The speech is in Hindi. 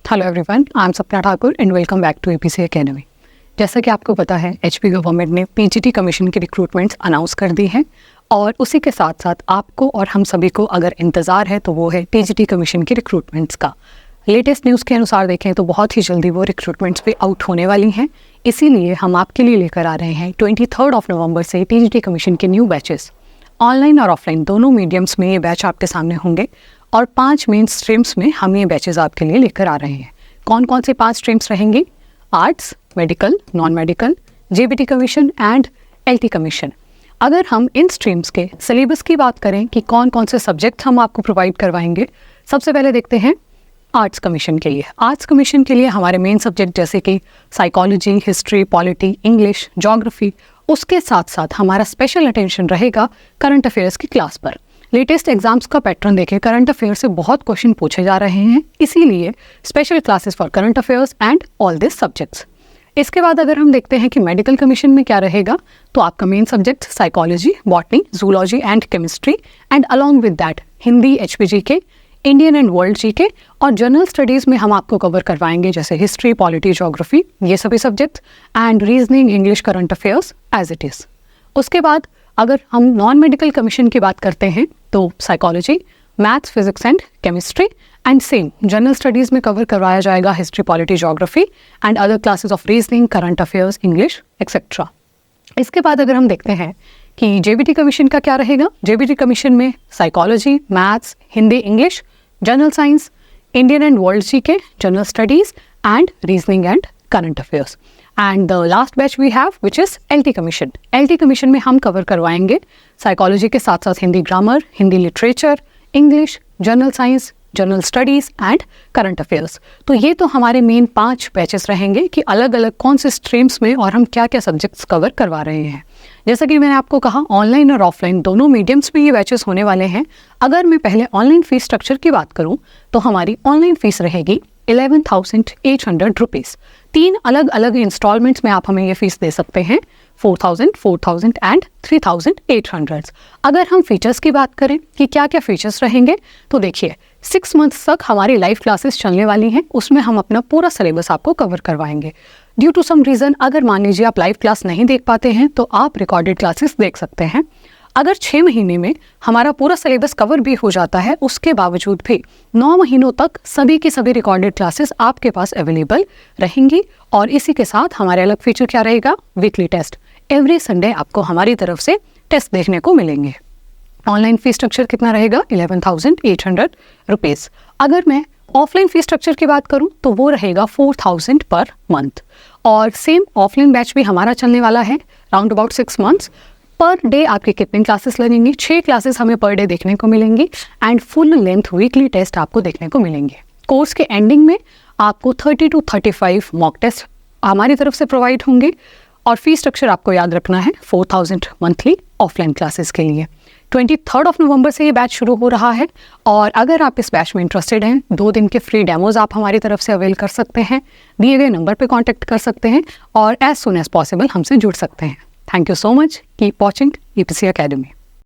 Hello everyone, I am Sapna Thakur and welcome back to APC academy. जैसा कि आपको पता है, एचपी गवर्नमेंट ने पीजीटी कमीशन की रिक्रूटमेंट्स अनाउंस कर दी हैं और उसी के साथ साथ आपको और हम सभी को अगर इंतज़ार है तो वो है टीजीटी कमीशन की रिक्रूटमेंट्स का। लेटेस्ट न्यूज़ के अनुसार देखें तो बहुत ही जल्दी वो रिक्रूटमेंट्स भी आउट होने वाली हैं। इसीलिए हम आपके लिए लेकर आ रहे हैं 23 नवंबर से टीजीटी कमीशन के न्यू बैचेस। ऑनलाइन और ऑफलाइन दोनों मीडियम्स में ये बैच आपके सामने होंगे और 5 मेन स्ट्रीम्स में हम ये बैचेस आपके लिए लेकर आ रहे हैं। कौन कौन से 5 स्ट्रीम्स रहेंगी? Arts, medical, non medical, JBT commission and LT commission. अगर हम इन स्ट्रीम्स के सिलेबस की बात करें कि कौन कौन से सब्जेक्ट हम आपको प्रोवाइड करवाएंगे, सबसे पहले देखते हैं आर्ट्स कमीशन के लिए। आर्ट्स कमीशन के लिए हमारे मेन सब्जेक्ट जैसे कि psychology, history, polity, English, geography, उसके साथ साथ हमारा स्पेशल अटेंशन रहेगा करंट अफेयर्स की क्लास पर। लेटेस्ट एग्जाम्स का पैटर्न देखें, करंट अफेयर से बहुत क्वेश्चन पूछे जा रहे हैं, इसीलिए special classes for current affairs and all this subjects. इसके बाद अगर हम देखते हैं कि मेडिकल कमीशन में क्या रहेगा, तो आपका main subject psychology, botany, zoology and chemistry and along with that Hindi, HPGK, Indian and world GK और जनरल स्टडीज़ में हम आपको कवर करवाएंगे जैसे हिस्ट्री, पॉलिटी, ज्योग्राफी, ये सभी subject and reasoning, English, current affairs as it is. उसके बाद अगर हम नॉन मेडिकल कमीशन की बात करते हैं तो psychology, maths, physics and chemistry and same general studies में कवर करवाया जाएगा history, polity, geography and other classes of reasoning, current affairs, English etcetera. इसके बाद अगर हम देखते हैं कि जेबीटी कमीशन का क्या रहेगा, जेबीटी कमीशन में psychology, maths, Hindi, English, general science, Indian and world GK, general studies and reasoning and current affairs. And the last batch we have which is LT commission. LT commission में हम कवर करवाएंगे साइकोलॉजी के साथ साथ Hindi grammar, Hindi literature, English, general science, general studies and current affairs. तो ये तो हमारे मेन 5 बैचेस रहेंगे कि अलग अलग कौन से स्ट्रीम्स में और हम क्या क्या सब्जेक्ट्स कवर करवा रहे हैं। जैसा कि मैंने आपको कहा, ऑनलाइन और ऑफलाइन दोनों मीडियम्स में ये बैचेस होने वाले हैं। अगर मैं पहले ऑनलाइन फ़ीस स्ट्रक्चर की बात करूं तो हमारी ऑनलाइन फ़ीस रहेगी 11,800 रुपीज़। 3 अलग अलग इंस्टॉलमेंट्स में आप हमें ये फ़ीस दे सकते हैं, 4,000, 4,000 एंड 3,800। अगर हम फीचर्स की बात करें कि क्या क्या फीचर्स रहेंगे, तो देखिए 6 मंथ्स तक हमारी लाइव क्लासेस चलने वाली हैं। उसमें हम अपना पूरा सिलेबस आपको कवर करवाएंगे। ड्यू टू सम रीज़न अगर मान लीजिए आप लाइव क्लास नहीं देख पाते हैं तो आप रिकॉर्डेड क्लासेस देख सकते हैं। अगर 6 महीने में हमारा पूरा सिलेबस कवर भी हो जाता है, उसके बावजूद भी 9 महीनों तक सभी की सभी रिकॉर्डेड क्लासेस आपके पास अवेलेबल रहेंगी। और इसी के साथ हमारे अलग फीचर क्या रहेगा, वीकली टेस्ट। एवरी संडे आपको हमारी तरफ से टेस्ट देखने को मिलेंगे। ऑनलाइन फीस स्ट्रक्चर कितना रहेगा, 11,800 रुपीज़। अगर मैं ऑफलाइन फीस स्ट्रक्चर की बात करूं तो वो रहेगा 4,000 पर मंथ। और सेम ऑफलाइन बैच भी हमारा चलने वाला है round about 6 months. Per day आपके कितने क्लासेस लगेंगी, 6 क्लासेस हमें पर डे देखने को मिलेंगी and full length weekly test आपको देखने को मिलेंगे। कोर्स के एंडिंग में आपको 30 to 35 मॉक टेस्ट हमारी तरफ से प्रोवाइड होंगे। और फीस स्ट्रक्चर आपको याद रखना है 4,000 मंथली ऑफलाइन क्लासेस के लिए। 23 नवंबर से ये बैच शुरू हो रहा है और अगर आप इस बैच में इंटरेस्टेड हैं, 2 दिन के फ्री डेमोज आप हमारी तरफ से अवेल कर सकते हैं। दिए गए नंबर पे कांटेक्ट कर सकते हैं और एज सुन एज पॉसिबल हमसे जुड़ सकते हैं। Thank you so much. Keep watching EPC Academy.